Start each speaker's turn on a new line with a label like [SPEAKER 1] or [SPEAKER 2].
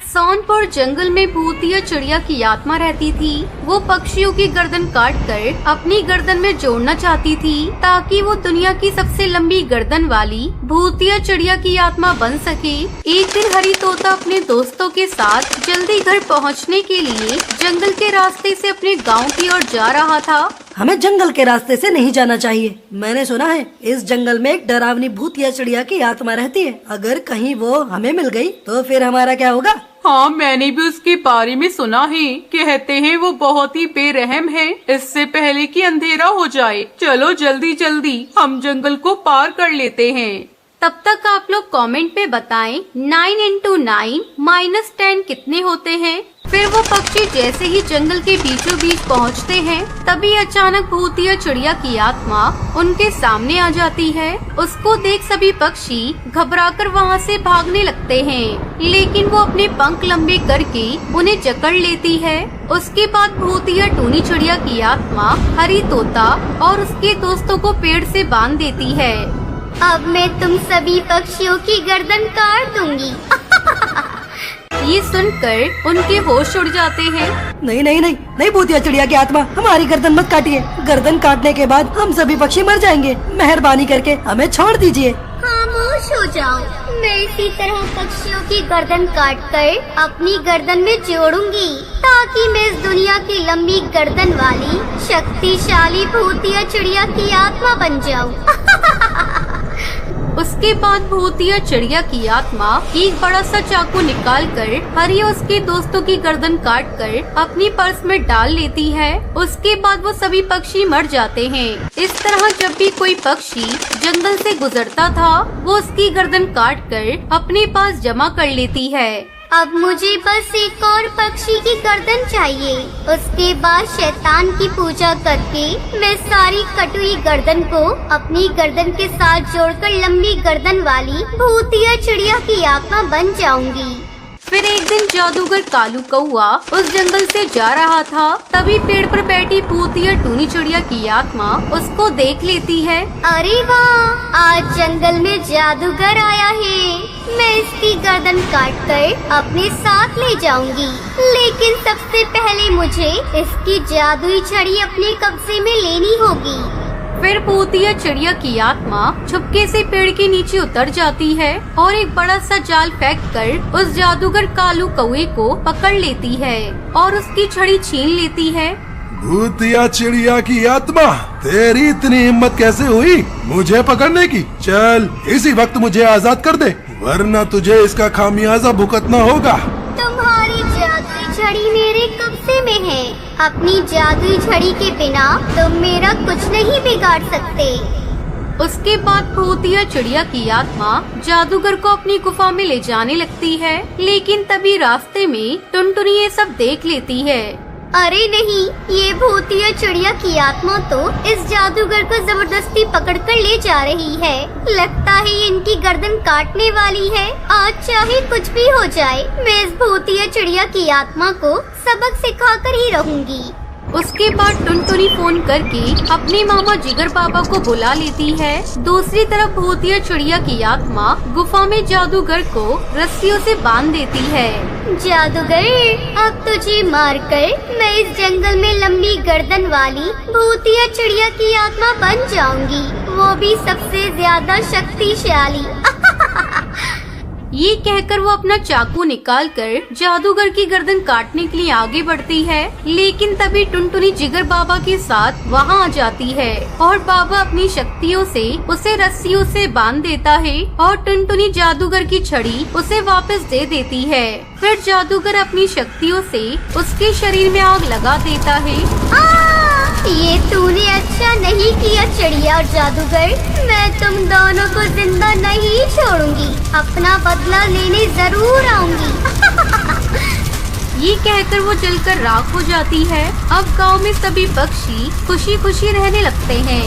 [SPEAKER 1] सोनपुर जंगल में भूतिया चिड़िया की आत्मा रहती थी। वो पक्षियों की गर्दन काट कर अपनी गर्दन में जोड़ना चाहती थी ताकि वो दुनिया की सबसे लंबी गर्दन वाली भूतिया चिड़िया की आत्मा बन सके। एक दिन हरी तोता अपने दोस्तों के साथ जल्दी घर पहुंचने के लिए जंगल के रास्ते से अपने गांव की ओर जा रहा था।
[SPEAKER 2] हमें जंगल के रास्ते से नहीं जाना चाहिए। मैंने सुना है इस जंगल में एक डरावनी भूतिया चिड़िया की आत्मा रहती है। अगर कहीं वो हमें मिल गई तो फिर हमारा क्या होगा?
[SPEAKER 3] हाँ, मैंने भी उसके बारे में सुना है। कहते हैं वो बहुत ही बेरहम है। इससे पहले कि अंधेरा हो जाए चलो जल्दी जल्दी हम जंगल को पार कर लेते हैं।
[SPEAKER 1] तब तक आप लोग कमेंट में बताएं 9 into 9 - 10 कितने होते हैं। फिर वो पक्षी जैसे ही जंगल के बीचों बीच पहुंचते हैं तभी अचानक भूतिया चिड़िया की आत्मा उनके सामने आ जाती है। उसको देख सभी पक्षी घबराकर वहां से भागने लगते हैं, लेकिन वो अपने पंख लंबे करके उन्हें जकड़ लेती है। उसके बाद भूतिया टूनी चिड़िया की आत्मा हरी तोता और उसके दोस्तों को पेड़ से बांध देती है।
[SPEAKER 4] अब मैं तुम सभी पक्षियों की गर्दन काट दूंगी।
[SPEAKER 1] ये सुनकर उनके होश उड़ जाते हैं।
[SPEAKER 2] नहीं नहीं नहीं नहीं, भूतिया चिड़िया की आत्मा हमारी गर्दन मत काटिए। गर्दन काटने के बाद हम सभी पक्षी मर जाएंगे। मेहरबानी करके हमें छोड़ दीजिए।
[SPEAKER 4] खामोश हो जाओ। मैं इसी तरह पक्षियों की गर्दन काट कर अपनी गर्दन में जोड़ूंगी ताकि मैं इस दुनिया की लंबी गर्दन वाली शक्तिशाली भूतिया चिड़िया की आत्मा बन जाऊं।
[SPEAKER 1] उसके बाद भूतिया चिड़िया की आत्मा एक बड़ा सा चाकू निकाल कर हरी और उसके दोस्तों की गर्दन काट कर अपनी पर्स में डाल लेती है। उसके बाद वो सभी पक्षी मर जाते हैं। इस तरह जब भी कोई पक्षी जंगल से गुजरता था वो उसकी गर्दन काट कर अपने पास जमा कर लेती है।
[SPEAKER 4] अब मुझे बस एक और पक्षी की गर्दन चाहिए। उसके बाद शैतान की पूजा करके मैं सारी कटी हुई गर्दन को अपनी गर्दन के साथ जोड़कर लंबी गर्दन वाली भूतिया चिड़िया की आत्मा बन जाऊंगी।
[SPEAKER 1] फिर एक दिन जादूगर कालू कौआ उस जंगल से जा रहा था। तभी पेड़ पर बैठी भूतिया टूनी चिड़िया की आत्मा उसको देख लेती है।
[SPEAKER 4] अरे वाह, आज जंगल में जादूगर आया है। मैं इसकी गर्दन काट कर अपने साथ ले जाऊंगी, लेकिन सबसे पहले मुझे इसकी जादुई छड़ी अपने कब्जे में लेनी होगी।
[SPEAKER 1] फिर भूतिया चिड़िया की आत्मा छुपके से पेड़ के नीचे उतर जाती है और एक बड़ा सा जाल फेंक कर उस जादूगर कालू कौए को पकड़ लेती है और उसकी छड़ी छीन लेती है।
[SPEAKER 5] भूतिया चिड़िया की आत्मा, तेरी इतनी हिम्मत कैसे हुई मुझे पकड़ने की? चल इसी वक्त मुझे आजाद कर दे, वरना तुझे इसका खामियाजा भुगतना होगा।
[SPEAKER 4] तुम्हारी जादुई छड़ी मेरे कब्जे में है। अपनी जादुई छड़ी के बिना तुम मेरा कुछ नहीं बिगाड़ सकते।
[SPEAKER 1] उसके बाद भूतिया चिड़िया की आत्मा जादूगर को अपनी गुफा में ले जाने लगती है, लेकिन तभी रास्ते में टुनटुनी ये सब देख लेती है।
[SPEAKER 4] अरे नहीं, ये भूतिया चिड़िया की आत्मा तो इस जादूगर को जबरदस्ती पकड़कर ले जा रही है। लगता है ये इनकी गर्दन काटने वाली है। आज चाहे कुछ भी हो जाए, मैं इस भूतिया चिड़िया की आत्मा को सबक सिखाकर ही रहूंगी।
[SPEAKER 1] उसके बाद टुनटुनी फोन करके अपने मामा जिगर बाबा को बुला लेती है। दूसरी तरफ भूतिया चिड़िया की आत्मा गुफा में जादूगर को रस्सियों से बांध देती है।
[SPEAKER 4] जादूगर, अब तुझे मारकर मैं इस जंगल में लंबी गर्दन वाली भूतिया चिड़िया की आत्मा बन जाऊंगी, वो भी सबसे ज्यादा शक्तिशाली।
[SPEAKER 1] ये कहकर वो अपना चाकू निकालकर जादूगर की गर्दन काटने के लिए आगे बढ़ती है, लेकिन तभी टुनटुनी जिगर बाबा के साथ वहाँ आ जाती है और बाबा अपनी शक्तियों से उसे रस्सियों से बांध देता है और टुनटुनी जादूगर की छड़ी उसे वापस दे देती है। फिर जादूगर अपनी शक्तियों से उसके शरीर में आग लगा देता है।
[SPEAKER 4] ये तूने अच्छा नहीं किया चिड़िया और जादूगर। मैं तुम दोनों को जिंदा नहीं छोड़ूंगी, अपना बदला लेने जरूर आऊंगी।
[SPEAKER 1] ये कहकर वो जलकर राख हो जाती है। अब गांव में सभी पक्षी खुशी खुशी रहने लगते हैं।